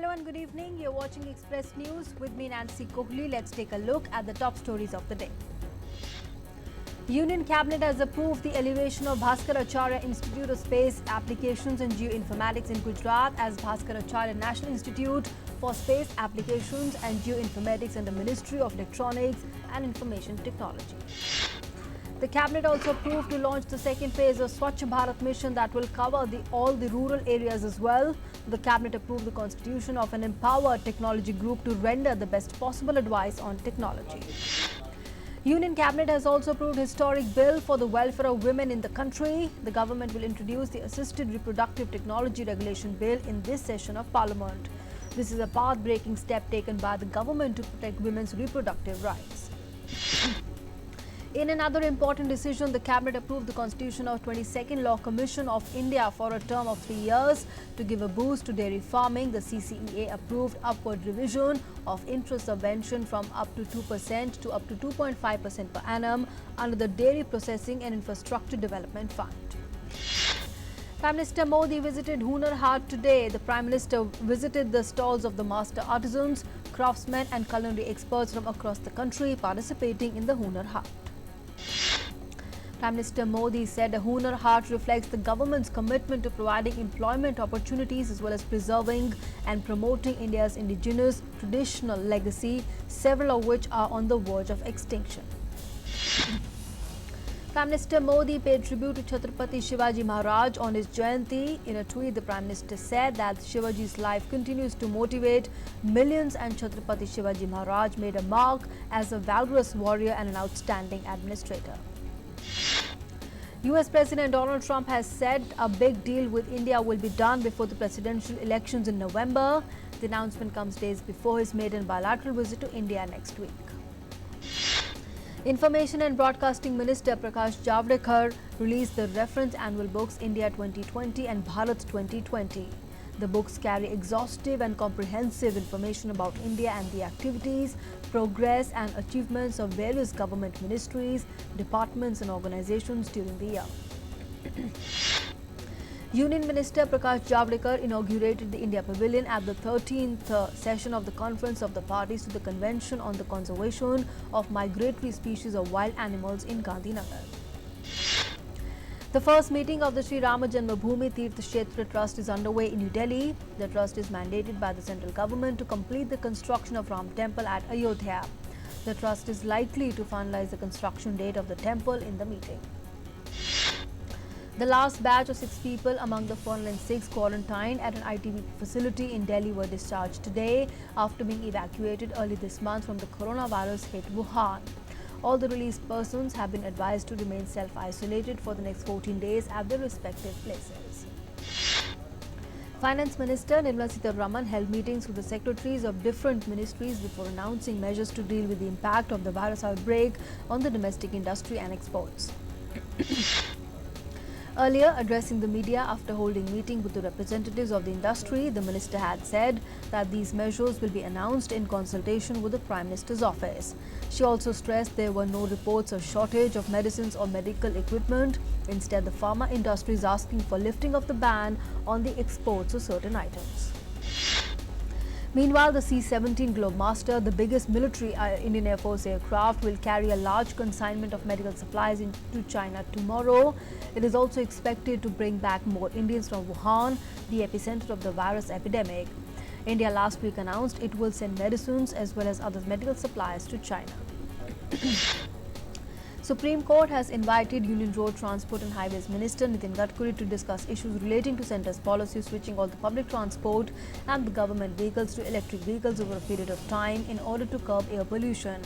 Hello and good evening. You're watching Express News with me, Nancy Kohli. Let's take a look at the top stories of the day. Union Cabinet has approved the elevation of Bhaskar Acharya Institute of Space Applications and Geoinformatics in Gujarat as Bhaskar Acharya National Institute for Space Applications and Geoinformatics in the Ministry of Electronics and Information Technology. The Cabinet also approved to launch the second phase of Swachh Bharat mission that will cover all the rural areas as well. The Cabinet approved the constitution of an empowered technology group to render the best possible advice on technology. Union Cabinet has also approved historic bill for the welfare of women in the country. The government will introduce the Assisted Reproductive Technology Regulation Bill in this session of Parliament. This is a path-breaking step taken by the government to protect women's reproductive rights. In another important decision, the Cabinet approved the constitution of 22nd Law Commission of India for a term of 3 years to give a boost to dairy farming. The CCEA approved upward revision of interest subvention from up to 2% to up to 2.5% per annum under the Dairy Processing and Infrastructure Development Fund. Prime Minister Modi visited Hunar Haat today. The Prime Minister visited the stalls of the master artisans, craftsmen and culinary experts from across the country participating in the Hunar Haat. Prime Minister Modi said the Hunar Haat reflects the government's commitment to providing employment opportunities as well as preserving and promoting India's indigenous traditional legacy, several of which are on the verge of extinction. Prime Minister Modi paid tribute to Chhatrapati Shivaji Maharaj on his Jayanti. In a tweet, the Prime Minister said that Shivaji's life continues to motivate millions and Chhatrapati Shivaji Maharaj made a mark as a valorous warrior and an outstanding administrator. US President Donald Trump has said a big deal with India will be done before the presidential elections in November. The announcement comes days before his maiden bilateral visit to India next week. Information and Broadcasting Minister Prakash Javadekar released the reference annual books India 2020 and Bharat 2020. The books carry exhaustive and comprehensive information about India and the activities, progress and achievements of various government ministries, departments and organizations during the year. Union Minister Prakash Javadekar inaugurated the India Pavilion at the 13th session of the Conference of the Parties to the Convention on the Conservation of Migratory Species of Wild Animals in Gandhinagar. The first meeting of the Sri Rama Janmabhoomi Tirth Kshetra Trust is underway in New Delhi. The trust is mandated by the central government to complete the construction of Ram Temple at Ayodhya. The trust is likely to finalize the construction date of the temple in the meeting. The last batch of 6 people among the 406 quarantined at an ITB facility in Delhi were discharged today after being evacuated early this month from the coronavirus hit Wuhan. All the released persons have been advised to remain self-isolated for the next 14 days at their respective places. Finance Minister Nirmala Sitharaman held meetings with the secretaries of different ministries before announcing measures to deal with the impact of the virus outbreak on the domestic industry and exports. Earlier, addressing the media after holding a meeting with the representatives of the industry, the minister had said that these measures will be announced in consultation with the Prime Minister's office. She also stressed there were no reports of shortage of medicines or medical equipment. Instead, the pharma industry is asking for lifting of the ban on the exports of certain items. Meanwhile, the C-17 Globemaster, the biggest military Indian Air Force aircraft, will carry a large consignment of medical supplies into China tomorrow. It is also expected to bring back more Indians from Wuhan, the epicenter of the virus epidemic. India last week announced it will send medicines as well as other medical supplies to China. Supreme Court has invited Union Road Transport and Highways Minister Nitin Gadkari to discuss issues relating to centre's policy switching all the public transport and the government vehicles to electric vehicles over a period of time in order to curb air pollution.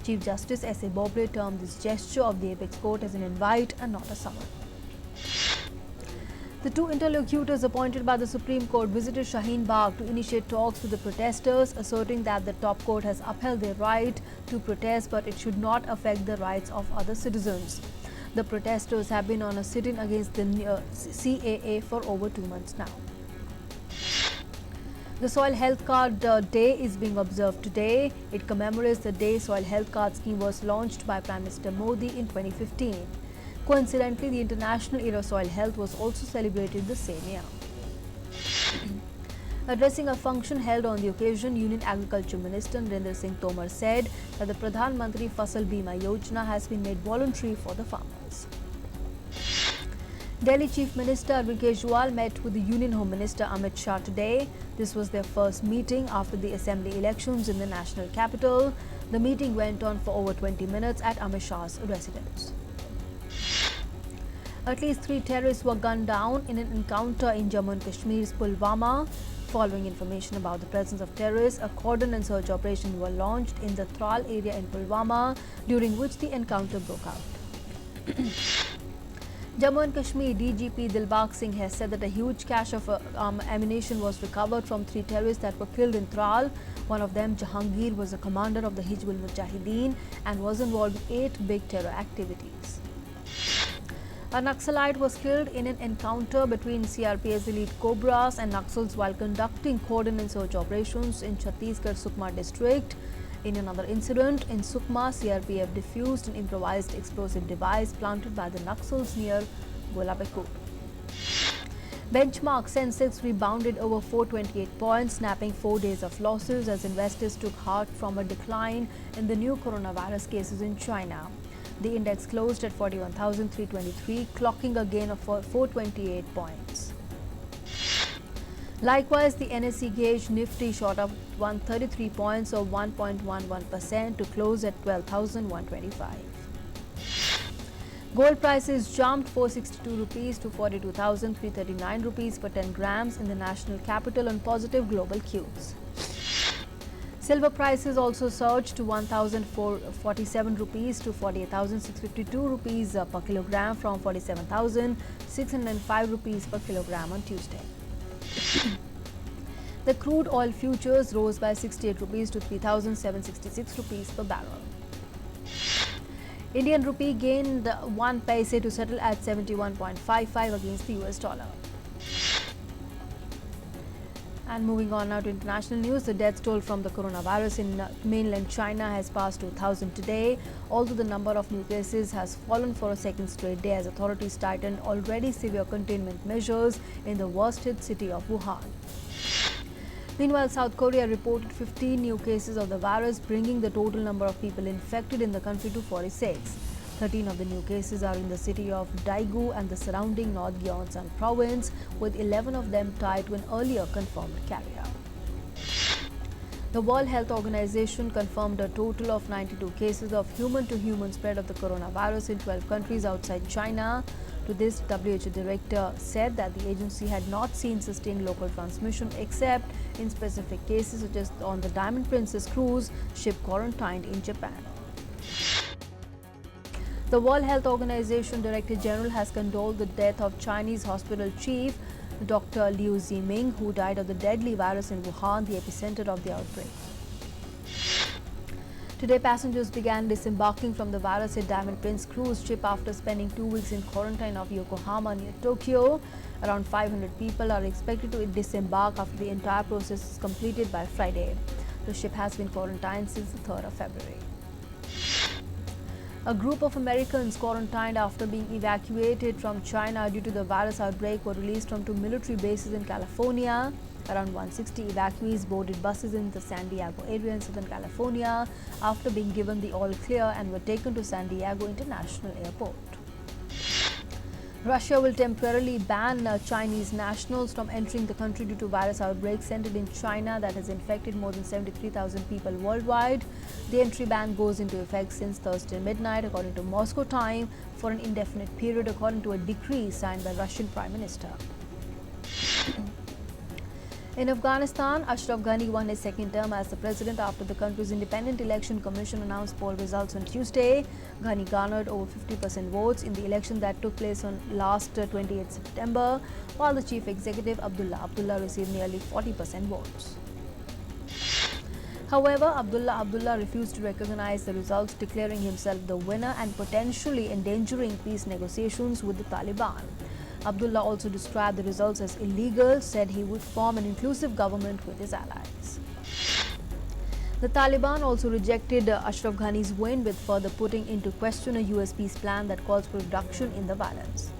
Chief Justice S.A. Boble termed this gesture of the Apex Court as an invite and not a summon. The 2 interlocutors appointed by the Supreme Court visited Shaheen Bagh to initiate talks with the protesters, asserting that the top court has upheld their right to protest, but it should not affect the rights of other citizens. The protesters have been on a sit-in against the CAA for over 2 months now. The Soil Health Card Day is being observed today. It commemorates the day Soil Health Card scheme was launched by Prime Minister Modi in 2015. Coincidentally, the International Year of Soil Health was also celebrated the same year. Addressing a function held on the occasion, Union Agriculture Minister Narendra Singh Tomar said that the Pradhan Mantri Fasal Bima Yojana has been made voluntary for the farmers. Delhi Chief Minister Arvind Kejriwal met with the Union Home Minister Amit Shah today. This was their first meeting after the assembly elections in the national capital. The meeting went on for over 20 minutes at Amit Shah's residence. At least 3 terrorists were gunned down in an encounter in Jammu and Kashmir's Pulwama. Following information about the presence of terrorists, a cordon and search operation were launched in the Tral area in Pulwama, during which the encounter broke out. Jammu and Kashmir DGP Dilbag Singh has said that a huge cache of ammunition was recovered from 3 terrorists that were killed in Tral. One of them, Jahangir, was a commander of the Hizbul Mujahideen and was involved in 8 big terror activities. A Naxalite was killed in an encounter between CRP's elite Cobras and Naxals while conducting cordon and search operations in Chhattisgarh Sukma district. In another incident in Sukma, CRPF defused an improvised explosive device planted by the Naxals near Golabekur. Benchmark Sensex rebounded over 428 points, snapping 4 days of losses as investors took heart from a decline in the new coronavirus cases in China. The index closed at 41,323, clocking a gain of 428 points. Likewise, the NSE gauge Nifty shot up 133 points or 1.11% to close at 12,125. Gold prices jumped 462 rupees to 42,339 rupees per 10 grams in the national capital on positive global cues. Silver prices also surged to 1,447 rupees to 48,652 rupees per kilogram from 47,605 rupees per kilogram on Tuesday. The crude oil futures rose by 68 rupees to 3,766 rupees per barrel. Indian rupee gained 1 paise to settle at 71.55 against the US dollar. And moving on now to international news, the death toll from the coronavirus in mainland China has passed 2,000 today, although the number of new cases has fallen for a second straight day as authorities tightened already severe containment measures in the worst-hit city of Wuhan. Meanwhile, South Korea reported 15 new cases of the virus, bringing the total number of people infected in the country to 46. 13 of the new cases are in the city of Daegu and the surrounding North Gyeongsang province, with 11 of them tied to an earlier confirmed carrier. The World Health Organization confirmed a total of 92 cases of human-to-human spread of the coronavirus in 12 countries outside China. To this, WHO director said that the agency had not seen sustained local transmission except in specific cases such as on the Diamond Princess cruise ship quarantined in Japan. The World Health Organization Director General has condoled the death of Chinese hospital chief Dr. Liu Ziming, who died of the deadly virus in Wuhan, the epicenter of the outbreak. Today, passengers began disembarking from the virus-hit Diamond Prince cruise ship after spending 2 weeks in quarantine off Yokohama near Tokyo. Around 500 people are expected to disembark after the entire process is completed by Friday. The ship has been quarantined since the 3rd of February. A group of Americans quarantined after being evacuated from China due to the virus outbreak were released from 2 military bases in California. Around 160 evacuees boarded buses in the San Diego area in Southern California after being given the all clear and were taken to San Diego International Airport. Russia will temporarily ban Chinese nationals from entering the country due to virus outbreak centered in China that has infected more than 73,000 people worldwide. The entry ban goes into effect since Thursday midnight according to Moscow time for an indefinite period according to a decree signed by Russian Prime Minister. In Afghanistan, Ashraf Ghani won his second term as the president after the country's Independent Election Commission announced poll results on Tuesday. Ghani garnered over 50% votes in the election that took place on last 28 September, while the chief executive Abdullah received nearly 40% votes. However, Abdullah refused to recognize the results, declaring himself the winner and potentially endangering peace negotiations with the Taliban. Abdullah also described the results as illegal, said he would form an inclusive government with his allies. The Taliban also rejected Ashraf Ghani's win, with further putting into question a US peace plan that calls for reduction in the violence.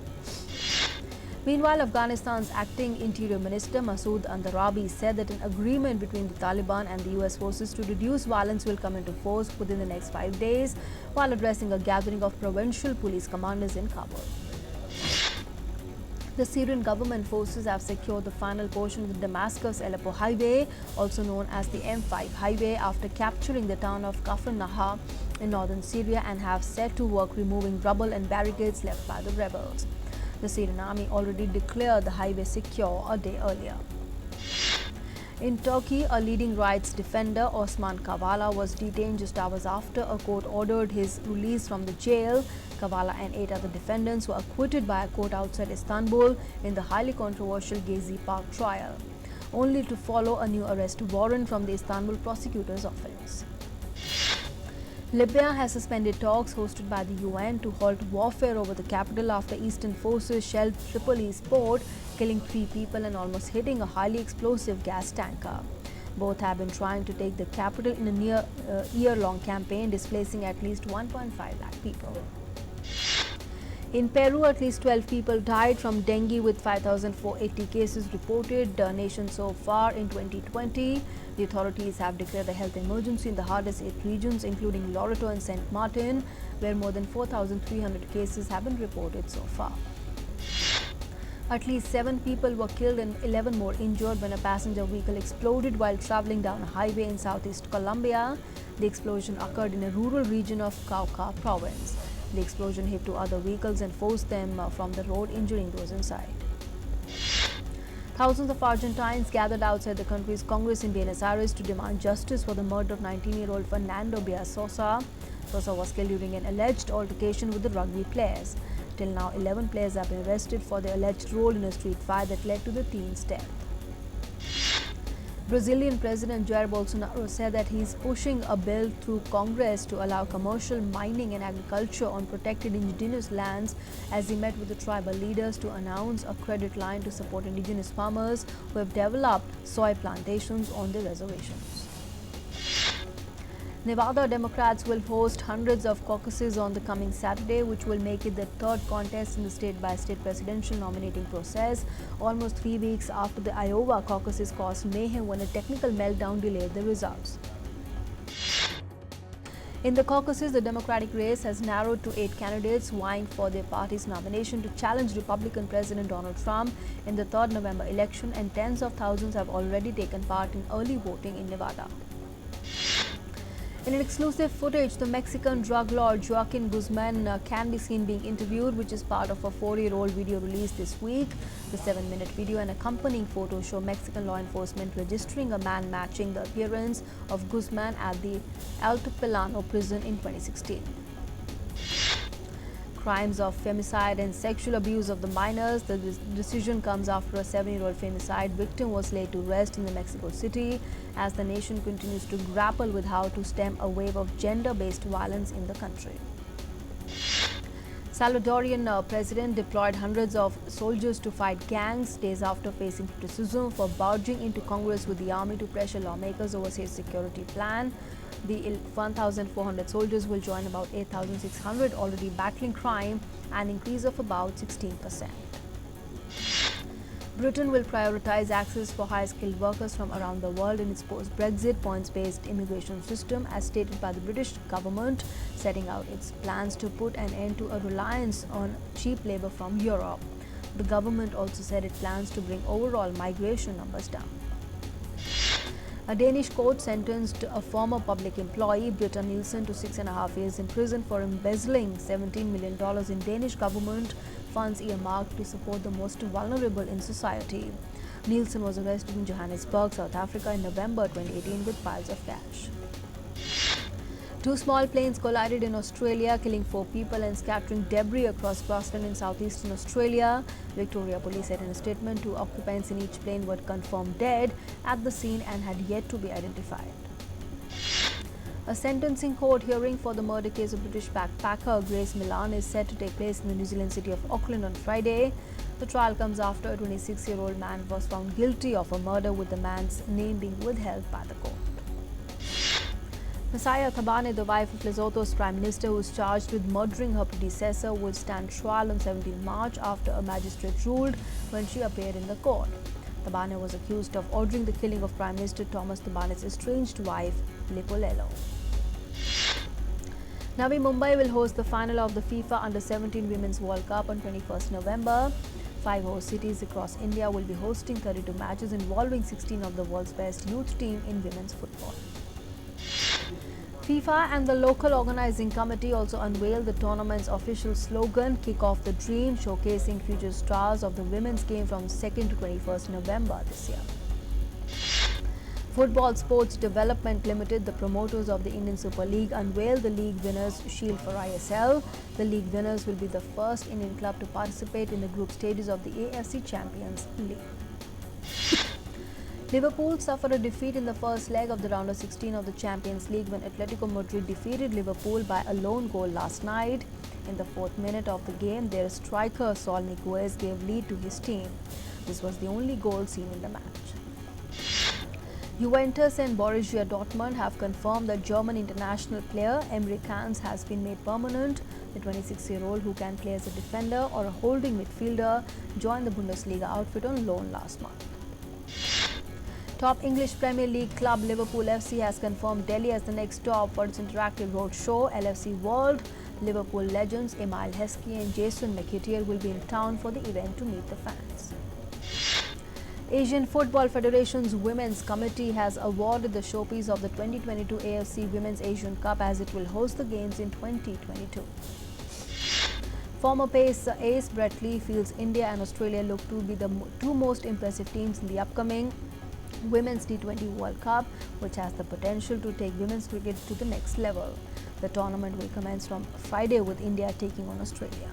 Meanwhile, Afghanistan's acting Interior Minister Masood Andarabi said that an agreement between the Taliban and the US forces to reduce violence will come into force within the next 5 days while addressing a gathering of provincial police commanders in Kabul. The Syrian government forces have secured the final portion of the Damascus-Aleppo highway, also known as the M5 highway, after capturing the town of Kafr Naha in northern Syria and have set to work removing rubble and barricades left by the rebels. The Syrian army already declared the highway secure a day earlier. In Turkey, a leading rights defender, Osman Kavala, was detained just hours after a court ordered his release from the jail. Kavala and 8 other defendants were acquitted by a court outside Istanbul in the highly controversial Gezi Park trial, only to follow a new arrest warrant from the Istanbul prosecutor's office. Libya has suspended talks hosted by the UN to halt warfare over the capital after eastern forces shelled Tripoli's port, killing 3 people and almost hitting a highly explosive gas tanker. Both have been trying to take the capital in a year-long campaign, displacing at least 1.5 lakh people. In Peru, at least 12 people died from dengue, with 5,480 cases reported nation so far in 2020. The authorities have declared a health emergency in the hardest hit regions, including Loreto and St. Martin, where more than 4,300 cases have been reported so far. At least 7 people were killed and 11 more injured when a passenger vehicle exploded while traveling down a highway in southeast Colombia. The explosion occurred in a rural region of Cauca province. The explosion hit 2 other vehicles and forced them from the road, injuring those inside. Thousands of Argentines gathered outside the country's Congress in Buenos Aires to demand justice for the murder of 19-year-old Fernando Bias Sosa. Sosa was killed during an alleged altercation with the rugby players. Till now, 11 players have been arrested for their alleged role in a street fight that led to the teen's death. Brazilian President Jair Bolsonaro said that he is pushing a bill through Congress to allow commercial mining and agriculture on protected indigenous lands, as he met with the tribal leaders to announce a credit line to support indigenous farmers who have developed soy plantations on their reservations. Nevada Democrats will host hundreds of caucuses on the coming Saturday, which will make it the 3rd contest in the state-by-state presidential nominating process, almost 3 weeks after the Iowa caucuses caused mayhem when a technical meltdown delayed the results. In the caucuses, the Democratic race has narrowed to 8 candidates vying for their party's nomination to challenge Republican President Donald Trump in the 3rd November election, and tens of thousands have already taken part in early voting in Nevada. In an exclusive footage, the Mexican drug lord Joaquin Guzman can be seen being interviewed, which is part of a 4-year-old video released this week. The 7-minute video and accompanying photos show Mexican law enforcement registering a man matching the appearance of Guzman at the Altiplano prison in 2016. Crimes of femicide and sexual abuse of the minors. The decision comes after a 7-year-old femicide victim was laid to rest in Mexico City, as the nation continues to grapple with how to stem a wave of gender-based violence in the country. Salvadorian president deployed hundreds of soldiers to fight gangs days after facing criticism for barging into Congress with the army to pressure lawmakers over his security plan. The 1,400 soldiers will join about 8,600 already battling crime, an increase of about 16%. Britain will prioritize access for high-skilled workers from around the world in its post-Brexit points-based immigration system, as stated by the British government, setting out its plans to put an end to a reliance on cheap labour from Europe. The government also said it plans to bring overall migration numbers down. A Danish court sentenced a former public employee, Britta Nielsen, to 6.5 years in prison for embezzling $17 million in Danish government funds earmarked to support the most vulnerable in society. Nielsen was arrested in Johannesburg, South Africa in November 2018 with piles of cash. 2 small planes collided in Australia, killing 4 people and scattering debris across grassland in southeastern Australia. Victoria Police said in a statement 2 occupants in each plane were confirmed dead at the scene and had yet to be identified. A sentencing court hearing for the murder case of British backpacker Grace Millan is set to take place in the New Zealand city of Auckland on Friday. The trial comes after a 26-year-old man was found guilty of a murder, with the man's name being withheld by the court. Messiah Thabane, the wife of Lesotho's Prime Minister who is charged with murdering her predecessor, will stand trial on 17 March after a magistrate ruled when she appeared in the court. Thabane was accused of ordering the killing of Prime Minister Thomas Thabane's estranged wife, Lepolelo. Navi Mumbai will host the final of the FIFA Under-17 Women's World Cup on 21st November. 5 host cities across India will be hosting 32 matches involving 16 of the world's best youth team in women's football. FIFA and the local organizing committee also unveiled the tournament's official slogan, Kick Off the Dream, showcasing future stars of the women's game from 2nd to 21st November this year. Football Sports Development Limited, the promoters of the Indian Super League, unveiled the league winners' shield for ISL. The league winners will be the first Indian club to participate in the group stages of the AFC Champions League. Liverpool suffered a defeat in the first leg of the round of 16 of the Champions League when Atletico Madrid defeated Liverpool by a lone goal last night. In the 4th minute of the game, their striker Saul Niguez gave lead to his team. This was the only goal seen in the match. Juventus and Borussia Dortmund have confirmed that German international player Emre Can has been made permanent. The 26-year-old, who can play as a defender or a holding midfielder, joined the Bundesliga outfit on loan last month. Top English Premier League club Liverpool FC has confirmed Delhi as the next stop for its interactive road show, LFC World. Liverpool legends Emile Heskey and Jason McAteer will be in town for the event to meet the fans. Asian Football Federation's Women's Committee has awarded the showpiece of the 2022 AFC Women's Asian Cup as it will host the games in 2022. Former pace ace Brett Lee feels India and Australia look to be the two most impressive teams in the upcoming Women's T20 World Cup, which has the potential to take women's cricket to the next level. The tournament will commence from Friday with India taking on Australia.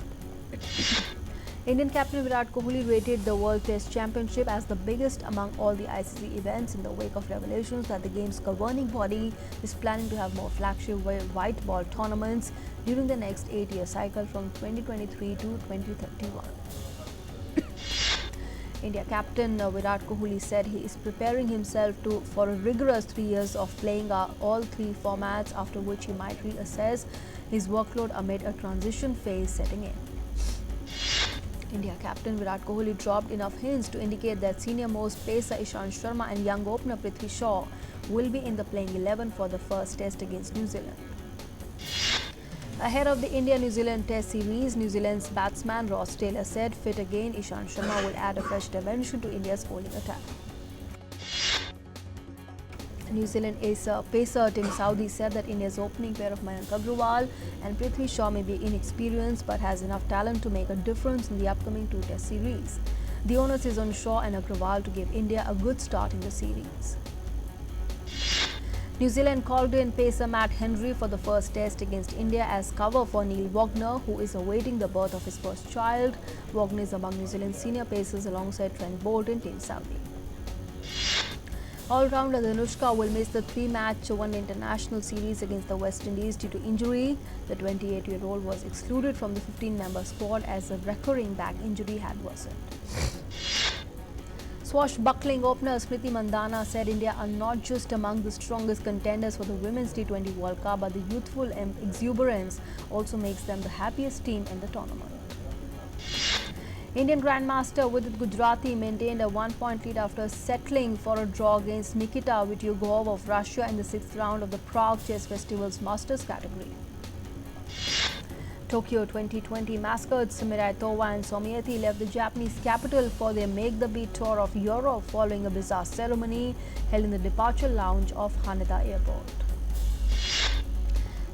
Indian captain Virat Kohli rated the World Test Championship as the biggest among all the ICC events in the wake of revelations that the game's governing body is planning to have more flagship white ball tournaments during the next 8-year cycle from 2023 to 2031. India captain Virat Kohli said he is preparing himself for a rigorous 3 years of playing all 3 formats, after which he might reassess his workload amid a transition phase setting in. India captain Virat Kohli dropped enough hints to indicate that senior-most pacer Ishant Sharma and young opener Prithvi Shaw will be in the playing 11 for the first test against New Zealand. Ahead of the India-New Zealand Test series, New Zealand's batsman Ross Taylor said fit again Ishant Sharma will add a fresh dimension to India's bowling attack. New Zealand pacer Tim Southee said that India's opening pair of Mayank Agrawal and Prithvi Shaw may be inexperienced but has enough talent to make a difference in the upcoming 2 Test series. The onus is on Shaw and Agrawal to give India a good start in the series. New Zealand called in pacer Matt Henry for the first test against India as cover for Neil Wagner, who is awaiting the birth of his first child. Wagner is among New Zealand's senior pacers alongside Trent Bolt and Tim Southee. All-rounder Dhanushka will miss the 3-match one international series against the West Indies due to injury. The 28-year-old was excluded from the 15-member squad as a recurring back injury had worsened. Swashbuckling opener Smriti Mandhana said India are not just among the strongest contenders for the Women's T20 World Cup, but the youthful exuberance also makes them the happiest team in the tournament. Indian Grandmaster Vidit Gujrati maintained a 1-point lead after settling for a draw against Nikita Vityugov of Russia in the 6th round of the Prague Chess Festival's Masters category. Tokyo 2020 mascots Mirai Towa and Somiethi left the Japanese capital for their Make the Beat tour of Europe following a bizarre ceremony held in the departure lounge of Haneda Airport.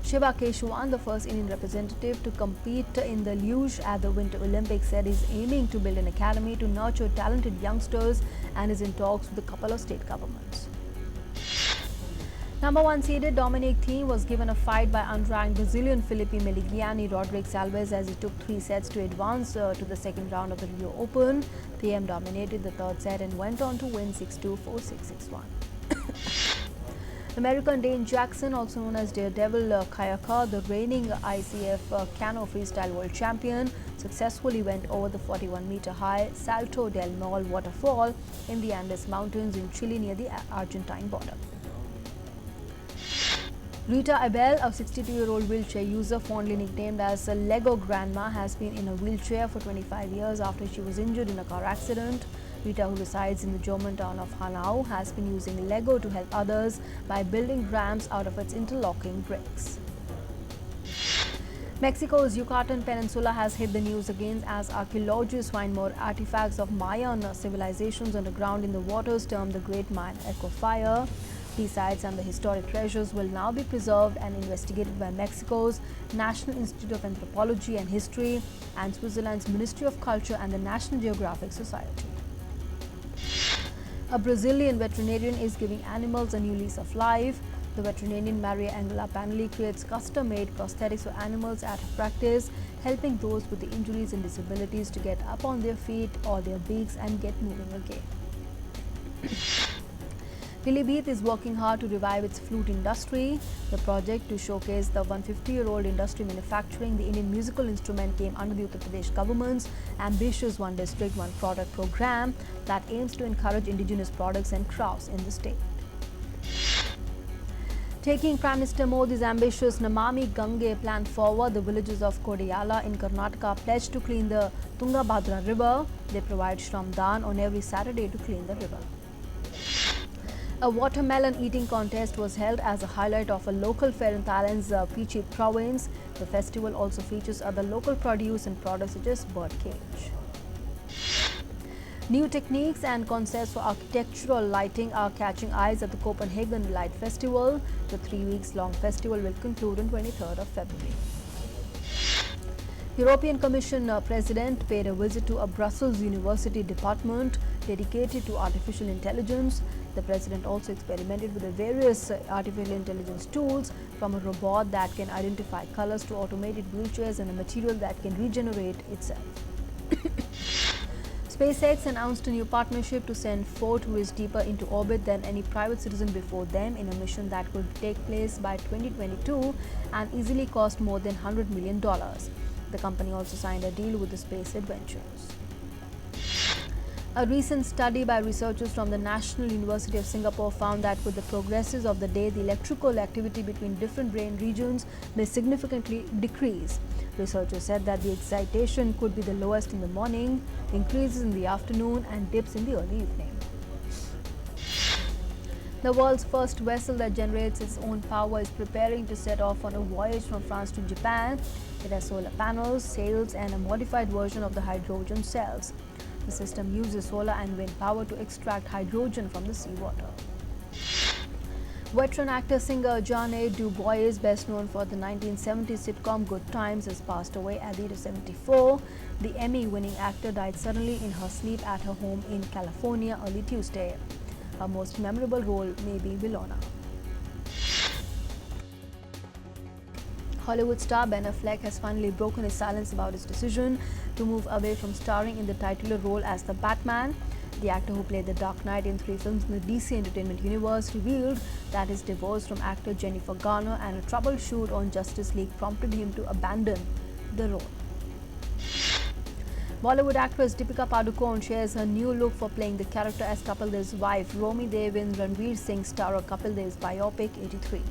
Shiva Keshuan, the first Indian representative to compete in the luge at the Winter Olympics, said he's aiming to build an academy to nurture talented youngsters and is in talks with a couple of state governments. Number 1 seeded Dominic Thiem was given a fight by unranked Brazilian Felipe Meligiani Rodrigues Alves as he took 3 sets to advance to the second round of the Rio Open. Thiem dominated the 3rd set and went on to win 6-2, 4-6, 6-1. American Dane Jackson, also known as Daredevil Kayaka, the reigning ICF Cano Freestyle World Champion, successfully went over the 41-meter-high Salto del Mol waterfall in the Andes Mountains in Chile near the Argentine border. Rita Abel, a 62-year-old wheelchair user fondly nicknamed as a Lego Grandma, has been in a wheelchair for 25 years after she was injured in a car accident. Rita, who resides in the German town of Hanau, has been using Lego to help others by building ramps out of its interlocking bricks. Mexico's Yucatan Peninsula has hit the news again as archaeologists find more artifacts of Mayan civilizations underground in the waters termed the Great Mayan Echo Fire. These sites and the historic treasures will now be preserved and investigated by Mexico's National Institute of Anthropology and History and Switzerland's Ministry of Culture and the National Geographic Society. A Brazilian veterinarian is giving animals a new lease of life. The veterinarian Maria Angela Panelli creates custom-made prosthetics for animals at her practice, helping those with the injuries and disabilities to get up on their feet or their beaks and get moving again. Pilibhit is working hard to revive its flute industry. The project to showcase the 150-year-old industry manufacturing the Indian musical instrument came under the Uttar Pradesh government's ambitious One District, One Product program that aims to encourage indigenous products and crafts in the state. Taking Prime Minister Modi's ambitious Namami Gange plan forward, the villages of Kodayala in Karnataka pledged to clean the Tungabhadra river. They provide Shramdan on every Saturday to clean the river. A watermelon eating contest was held as a highlight of a local fair in Thailand's Pichit province. The festival also features other local produce and products such as birdcage. New techniques and concepts for architectural lighting are catching eyes at the Copenhagen Light Festival. The 3 weeks long festival will conclude on 23rd of February. European Commission President paid a visit to a Brussels University department dedicated to artificial intelligence. The President also experimented with the various artificial intelligence tools, from a robot that can identify colors to automated wheelchairs and a material that can regenerate itself. Spacex announced a new partnership to send 4 tourists deeper into orbit than any private citizen before them in a mission that could take place by 2022 and easily cost more than $100 million. The company also signed a deal with the Space Adventures. A recent study by researchers from the National University of Singapore found that with the progresses of the day, the electrical activity between different brain regions may significantly decrease. Researchers said that the excitation could be the lowest in the morning, increases in the afternoon, and dips in the early evening. The world's first vessel that generates its own power is preparing to set off on a voyage from France to Japan. It has solar panels, sails, and a modified version of the hydrogen cells. The system uses solar and wind power to extract hydrogen from the seawater. Veteran actor-singer Jeanne du Bois, best known for the 1970s sitcom Good Times, has passed away at the age of 74. The Emmy-winning actor died suddenly in her sleep at her home in California early Tuesday. Her most memorable role may be Wilona. Hollywood star Ben Affleck has finally broken his silence about his decision to move away from starring in the titular role as the Batman. The actor, who played the Dark Knight in 3 films in the DC Entertainment universe, revealed that his divorce from actor Jennifer Garner and a troubleshoot on Justice League prompted him to abandon the role. Bollywood actress Deepika Padukone shares her new look for playing the character as Kapil Dev's wife. Romy Dev in Ranveer Singh's starrer Kapil Dev's biopic 83.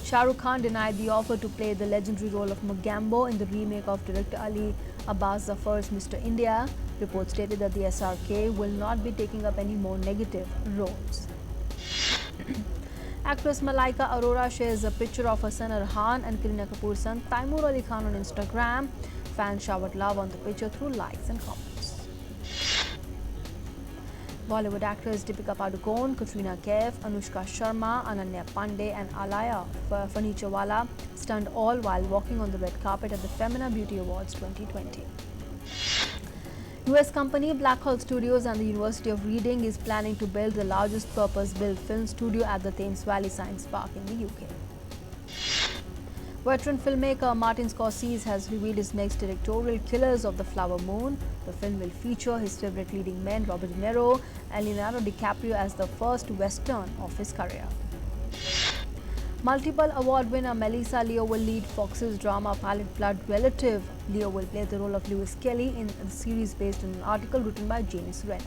Shah Rukh Khan denied the offer to play the legendary role of Mogambo in the remake of director Ali Abbas Zafar's Mr. India. Reports stated that the SRK will not be taking up any more negative roles. Actress Malaika Arora shares a picture of her son Arhan and Kareena Kapoor's son Taimur Ali Khan on Instagram. Fans showered love on the picture through likes and comments. Bollywood actors Deepika Padukone, Katrina Kaif, Anushka Sharma, Ananya Pandey and Alaya Furniturewala stunned all while walking on the red carpet at the Femina Beauty Awards 2020. US company Black Hole Studios and the University of Reading is planning to build the largest purpose-built film studio at the Thames Valley Science Park in the UK. Veteran filmmaker Martin Scorsese has revealed his next directorial, Killers of the Flower Moon. The film will feature his favorite leading men, Robert De Niro and Leonardo DiCaprio, as the first Western of his career. Multiple award winner Melissa Leo will lead Fox's drama Pilot Blood Relative. Leo will play the role of Lewis Kelly in the series based on an article written by James Renner.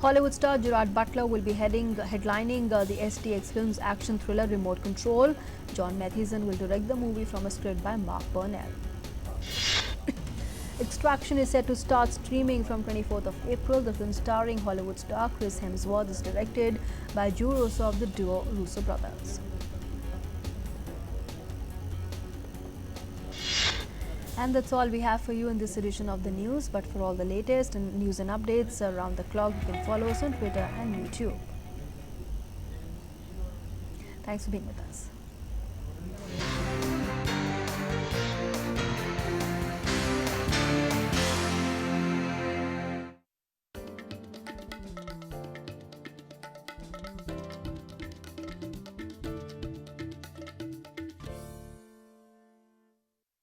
Hollywood star Gerard Butler will be headlining the STX Films action thriller Remote Control. John Mathieson will direct the movie from a script by Mark Burnell. Extraction is set to start streaming from 24th of April. The film starring Hollywood star Chris Hemsworth is directed by Joe Russo of the duo Russo brothers. And that's all we have for you in this edition of the news. But for all the latest news and updates around the clock, you can follow us on Twitter and YouTube. Thanks for being with us.